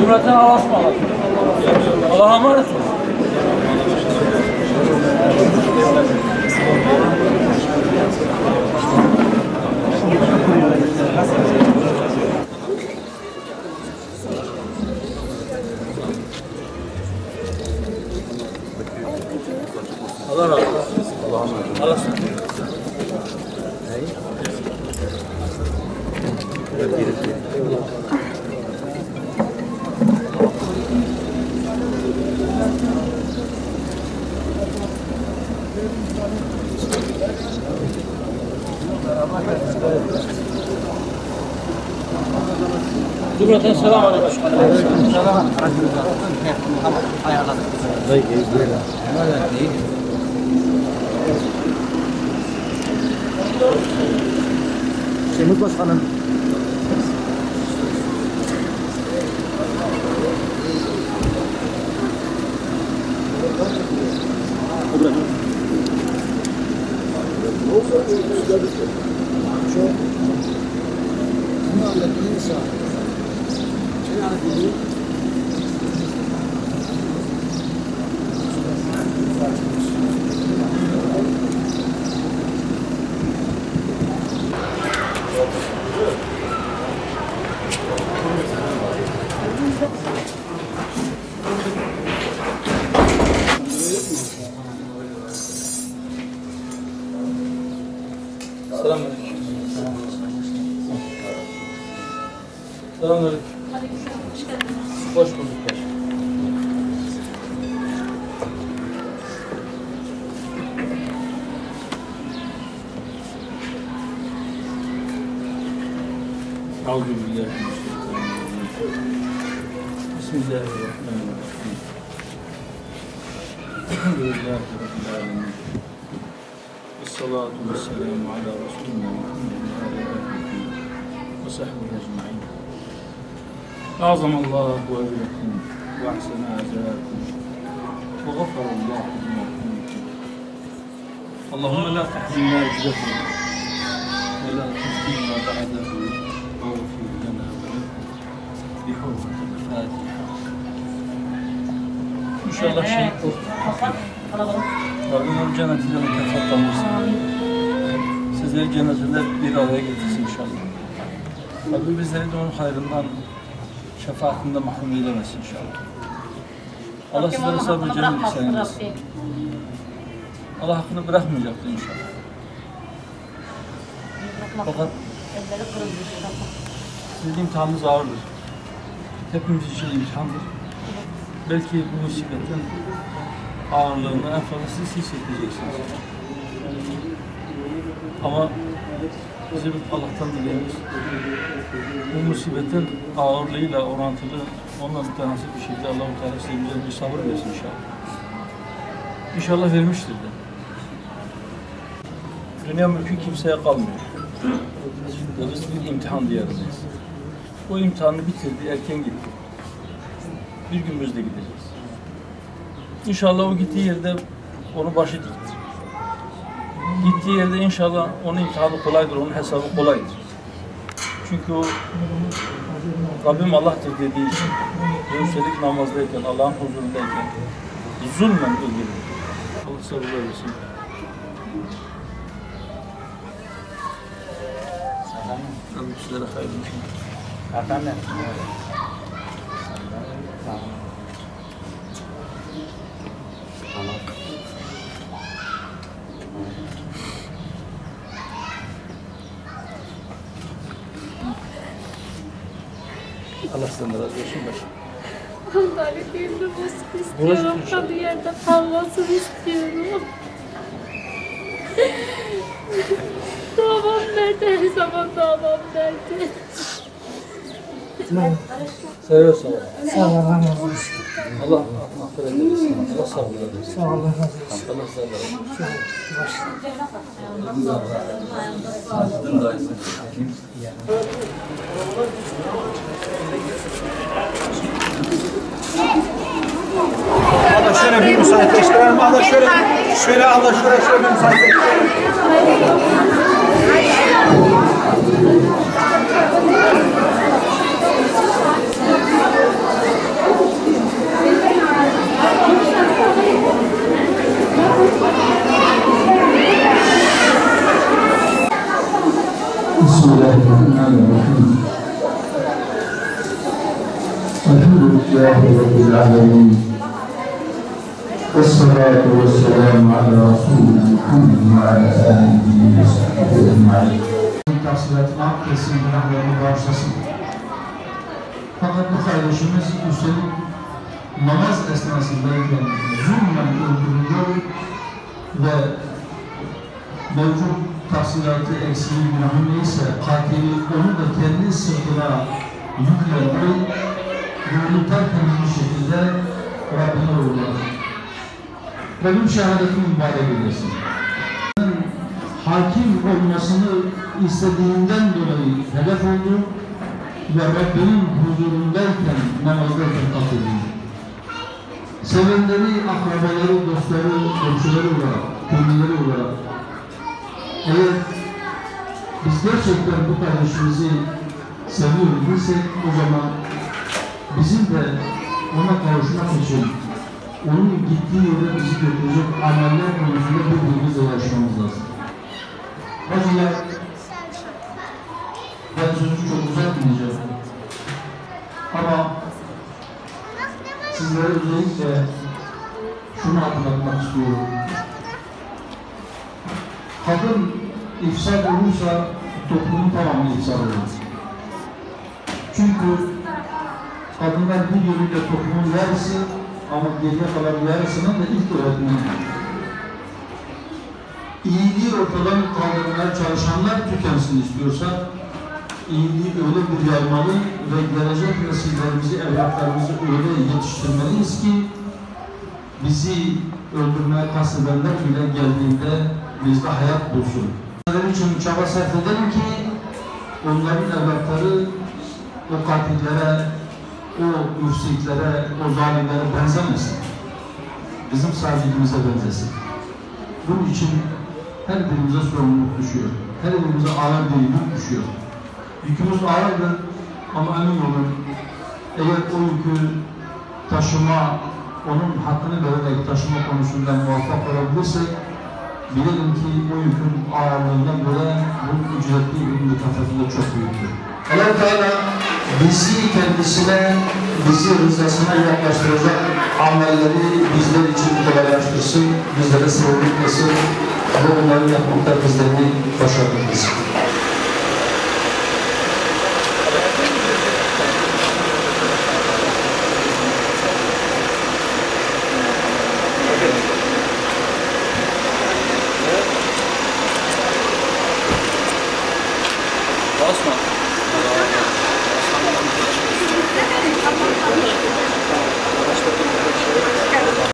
Cümleten Allah'a ısmarladık. Allah'a emanet olun. Allah razı olsun. Allah'a emanet olun. Cümleten selam aleyküm. Selam. Ayarladık. Semih Başkanım. Selamünaleyküm. Selamünaleyküm. Hoş bulduk. Bismillahirrahmanirrahim. Elhamdülillahi Rabbil alemin. Esselatu vesselamu ala Resulina Muhammedin ve ala alihi ve sahbihi ecma'in. Azamallahu ecrakum ve ahsana azakum ve gafarallahu lillakum. Allahümme la tahzimna ecrakum ve la tuftina ba'dahu ve gafir lana ve lekum bi hurmetil Fatiha. İnşallah şehit olur. Rabbim onu cennetiyle mükafatlandırsın. Sizleri cenneteler bir araya getirsin inşallah. Rabbim bizleri de onun hayrından, şefaatinden mahrum eylemesin inşallah. Allah sizlere sabır cemil ihsan etsin. Allah hakkını bırakmayacaktır inşallah. Fakat sizin imtihanınız ağırdır. Hepimiz için imtihandır. Belki bu musibetin ağırlığını en fazla siz hissedeceksiniz. Ama bizim Allah'tan dileğimiz bu musibetin ağırlığıyla orantılı, onunla mütenasip bir şekilde Allah-u Teala size güzel bir sabır versin inşallah. İnşallah vermiştir de. Dünya mülkü kimseye kalmıyor. Biz bir imtihan diyarındayız. O imtihanı bitirdi, erken gitti. Bir gün biz de gideceğiz. İnşallah o gittiği yerde onu başı diktir. Gittiği yerde inşallah onun imtihanı kolaydır, onun hesabı kolaydır. Çünkü o Rabbim Allah'tır dediği için üstelik namazdayken, Allah'ın huzurundayken zulmen öldürür. Allah sabır versin. Rabbim sizlere hayırlı olsun. Efendim. Allah senden razı olsun başım. Allah'ın evinde bozuk istiyorum. Tabii yerde kalmasını istiyorum. Davam nerede? Her zaman davam nerede? Seviyor sağ ol. Sağ ol, Allah razı olsun. Allah affet eylesin. Allah sabır versin. Sağ ol, Allah razı olsun. Allah sabır versin. Allah şöyle bir müsaitleştirelim. Allah şöyle Allah şöyle bir müsaitleştirelim. الحمد لله رب العالمين والصلاة والسلام على رسولنا محمد وعلى آله وصحبه أجمعين. Tahsilatına kesin günahlarını bağışlasın. Fakat bu kardeşimiz üstelik namaz esnasındayken zulmen öldürülüyor ve mevcut tahsilatı eksiği günahı neyse katili onu da kendi sırtına yüklendi. Bunu tertemiz bir şekilde Rabbine uğurladı. Rabbim şehadetini mübarek eylesin. Hakim olmasını istediğinden dolayı hedef oldu ve Rabbinin huzurundayken namazdayken katıldı. Sevenleri, akrabaları, dostları, komşuları olarak, köylüleri olarak eğer biz gerçekten bu kardeşimizi seviyoruz o zaman bizim de ona kavuşmak için onun gittiği yere bizi götürecek ameller konusunda birbirimizle yaşamamız lazım. Bacılar, ben sözü çok uzatmayacağım. Ama sizlere özellikle şunu hatırlatmak istiyorum. Kadın ifsad olursa toplumun tamamı ifsad olur. Çünkü kadınlar bu yönüyle toplumun yarısı ama geriye kalan yarısının da ilk öğretmeni. İyiliği ortadan kaldırmaya çalışanlar tükensin istiyorsa iyiliği öyle bir yaymalı ve gelecek nesillerimizi, evlatlarımızı öyle yetiştirmeliyiz ki bizi öldürmeye kastedenler bile geldiğinde bizde hayat bulsun. Onların için çaba sarf edelim ki onların evlatları o katillere, o müfsitlere, o zalimlere benzemesin. Bizim sahibimize benzesin. Bunun için her birimize sorumluluk düşüyor. Her birimize ağır bir yük düşüyor. Yükümüz ağırdır ama emin olun eğer o yükü taşıma, onun hakkını vererek taşıma konusunda muvaffak olabilirsek bilelim ki o yükün ağırlığına göre bu ücretli ürün mükafatında çok büyüktür. Allah Teala bizi kendisine, bizi rızasına yaklaştıracak amelleri bizler için kolaylaştırsın, bizlere sevgi kılsın ve onları yapmakta bizlerini başarılı kılsın. Osman.